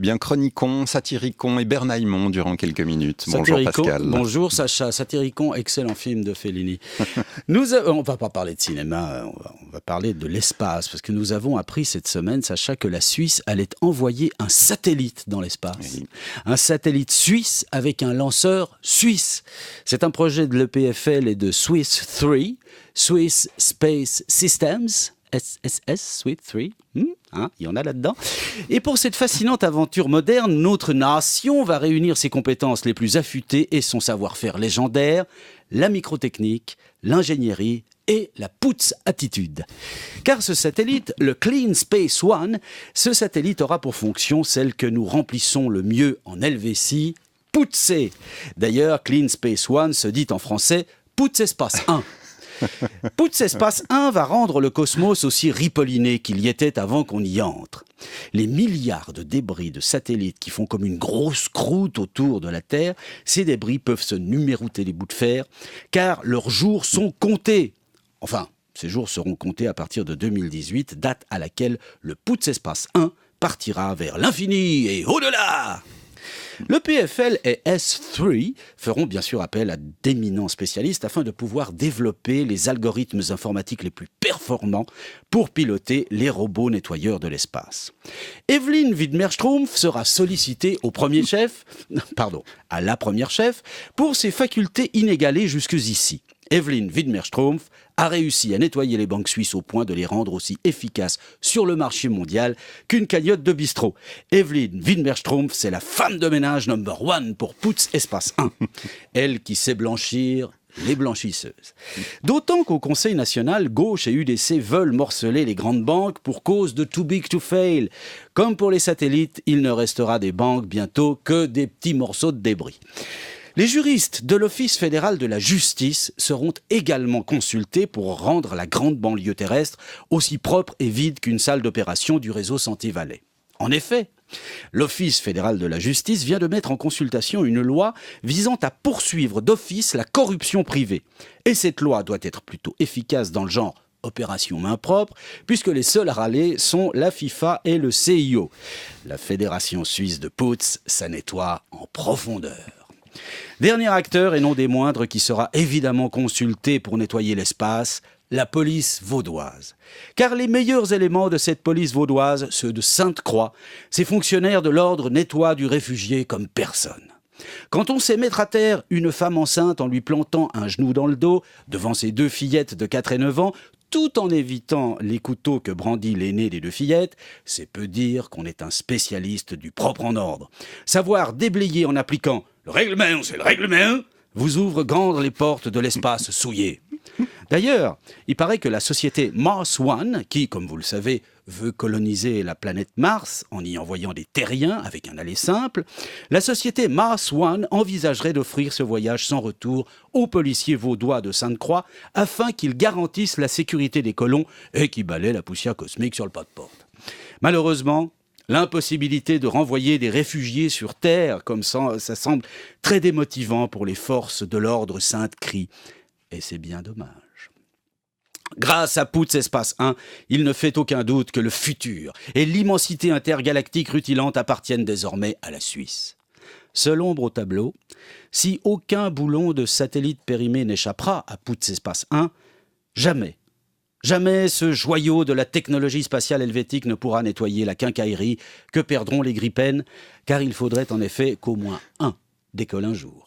bien Chronicon, Satyricon et Bernaymont durant quelques minutes. Bonjour Pascal. Bonjour Sacha. Satyricon, excellent film de Fellini. On va pas parler de cinéma, on va parler de l'espace, parce que nous avons appris cette semaine, Sacha, que la Suisse allait envoyer un satellite dans l'espace. Oui. Un satellite suisse avec un lanceur suisse. C'est un projet de l'EPFL et de Swiss 3, Swiss Space Systems. SSS, Sweet 3, il y en a là-dedans. Et pour cette fascinante aventure moderne, notre nation va réunir ses compétences les plus affûtées et son savoir-faire légendaire, la microtechnique, l'ingénierie et la pouce-attitude. Car ce satellite, le Clean Space One, ce satellite aura pour fonction celle que nous remplissons le mieux en Helvétie, poutser. D'ailleurs, Clean Space One se dit en français Pouce Espace 1. Pouce Espace 1 va rendre le cosmos aussi ripolliné qu'il y était avant qu'on y entre. Les milliards de débris de satellites qui font comme une grosse croûte autour de la Terre, ces débris peuvent se numéroter les bouts de fer, car leurs jours sont comptés. Enfin, ces jours seront comptés à partir de 2018, date à laquelle le Pouce Espace 1 partira vers l'infini et au-delà. Le PFL et S3 feront bien sûr appel à d'éminents spécialistes afin de pouvoir développer les algorithmes informatiques les plus performants pour piloter les robots nettoyeurs de l'espace. Evelyn Widmerstrumpf sera sollicitée à la première chef, pour ses facultés inégalées jusqu'ici. Evelyn Widmerstrumpf a réussi à nettoyer les banques suisses au point de les rendre aussi efficaces sur le marché mondial qu'une cagnotte de bistrot. Evelyn Widmerstrumpf, c'est la femme de ménage number one pour Pouce Espace 1. Elle qui sait blanchir les blanchisseuses. D'autant qu'au Conseil national, gauche et UDC veulent morceler les grandes banques pour cause de too big to fail. Comme pour les satellites, il ne restera des banques bientôt que des petits morceaux de débris. Les juristes de l'Office fédéral de la justice seront également consultés pour rendre la grande banlieue terrestre aussi propre et vide qu'une salle d'opération du réseau Santé Valais. En effet, l'Office fédéral de la justice vient de mettre en consultation une loi visant à poursuivre d'office la corruption privée. Et cette loi doit être plutôt efficace dans le genre opération main propre, puisque les seuls à râler sont la FIFA et le CIO. La Fédération suisse de Pouce, ça nettoie en profondeur. Dernier acteur, et non des moindres, qui sera évidemment consulté pour nettoyer l'espace, la police vaudoise. Car les meilleurs éléments de cette police vaudoise, ceux de Sainte-Croix, ces fonctionnaires de l'ordre nettoient du réfugié comme personne. Quand on sait mettre à terre une femme enceinte en lui plantant un genou dans le dos, devant ses 2 fillettes de 4 et 9 ans, tout en évitant les couteaux que brandit l'aînée des 2 fillettes, c'est peu dire qu'on est un spécialiste du propre en ordre. Savoir déblayer en appliquant « le règlement, c'est le règlement » vous ouvre grandes les portes de l'espace souillé. D'ailleurs, il paraît que la société Mars One, qui, comme vous le savez, veut coloniser la planète Mars en y envoyant des terriens avec un aller simple, la société Mars One envisagerait d'offrir ce voyage sans retour aux policiers vaudois de Sainte-Croix afin qu'ils garantissent la sécurité des colons et qu'ils balaient la poussière cosmique sur le pas de porte. Malheureusement, l'impossibilité de renvoyer des réfugiés sur Terre, comme ça semble très démotivant pour les forces de l'ordre Sainte-Crie. Et c'est bien dommage. Grâce à Pouce Espace 1, il ne fait aucun doute que le futur et l'immensité intergalactique rutilante appartiennent désormais à la Suisse. Seule ombre au tableau, si aucun boulon de satellite périmé n'échappera à Pouce Espace 1, jamais ce joyau de la technologie spatiale helvétique ne pourra nettoyer la quincaillerie que perdront les Gripen, car il faudrait en effet qu'au moins un décolle un jour.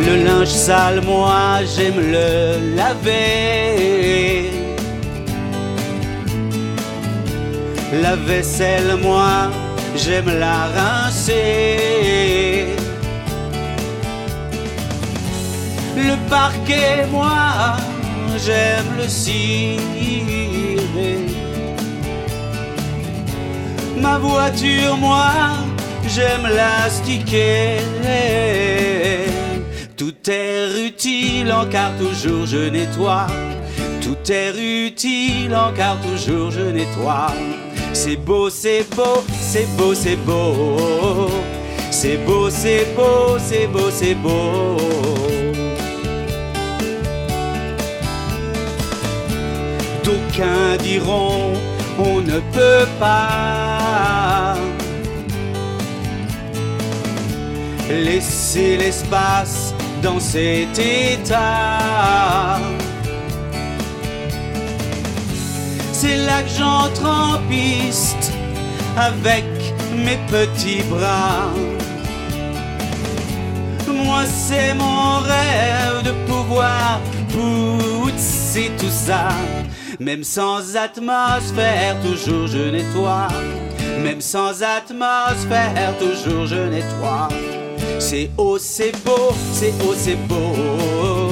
Le linge sale, moi, j'aime le laver. La vaisselle, moi, j'aime la rincer. Le parquet, moi, j'aime le cirer. Ma voiture, moi, j'aime l'astiquer. Tout est utile, en car toujours je nettoie. Tout est utile, en car toujours je nettoie. C'est beau, c'est beau, c'est beau, c'est beau. C'est beau, c'est beau, c'est beau, c'est beau. D'aucuns diront on ne peut pas laisser l'espace dans cet état. C'est là que j'entre en piste avec mes petits bras. Moi c'est mon rêve de pouvoir pousser tout ça. Même sans atmosphère, toujours je nettoie. Même sans atmosphère, toujours je nettoie. C'est haut, c'est beau, c'est haut, c'est beau.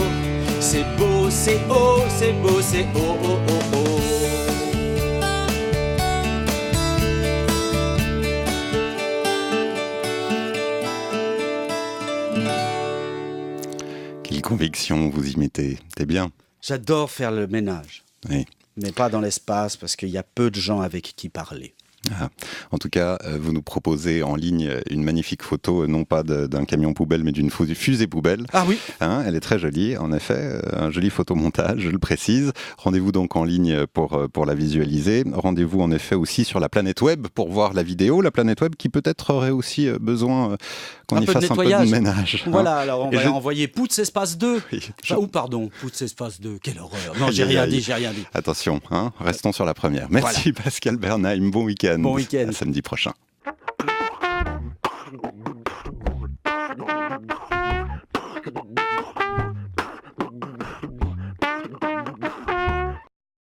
C'est beau, c'est haut, c'est beau, c'est haut, oh, oh, oh. Quelle conviction vous y mettez, c'est bien. J'adore faire le ménage, oui. Mais pas dans l'espace parce qu'il y a peu de gens avec qui parler. Ah. En tout cas, vous nous proposez en ligne une magnifique photo, non pas d'un camion poubelle, mais d'une fusée poubelle. Ah oui. Hein, elle est très jolie, en effet, un joli photomontage, je le précise. Rendez-vous donc en ligne pour la visualiser. Rendez-vous en effet aussi sur la planète web pour voir la vidéo. La planète web qui peut-être aurait aussi besoin qu'on y fasse un peu de ménage. Voilà, alors on va envoyer Pouts Espace 2. Oui, pardon, Pouts Espace 2, quelle horreur. Non, j'ai rien dit. Attention, hein, restons sur la première. Merci Pascal Bernheim, bon week-end. Bon week-end. À samedi prochain.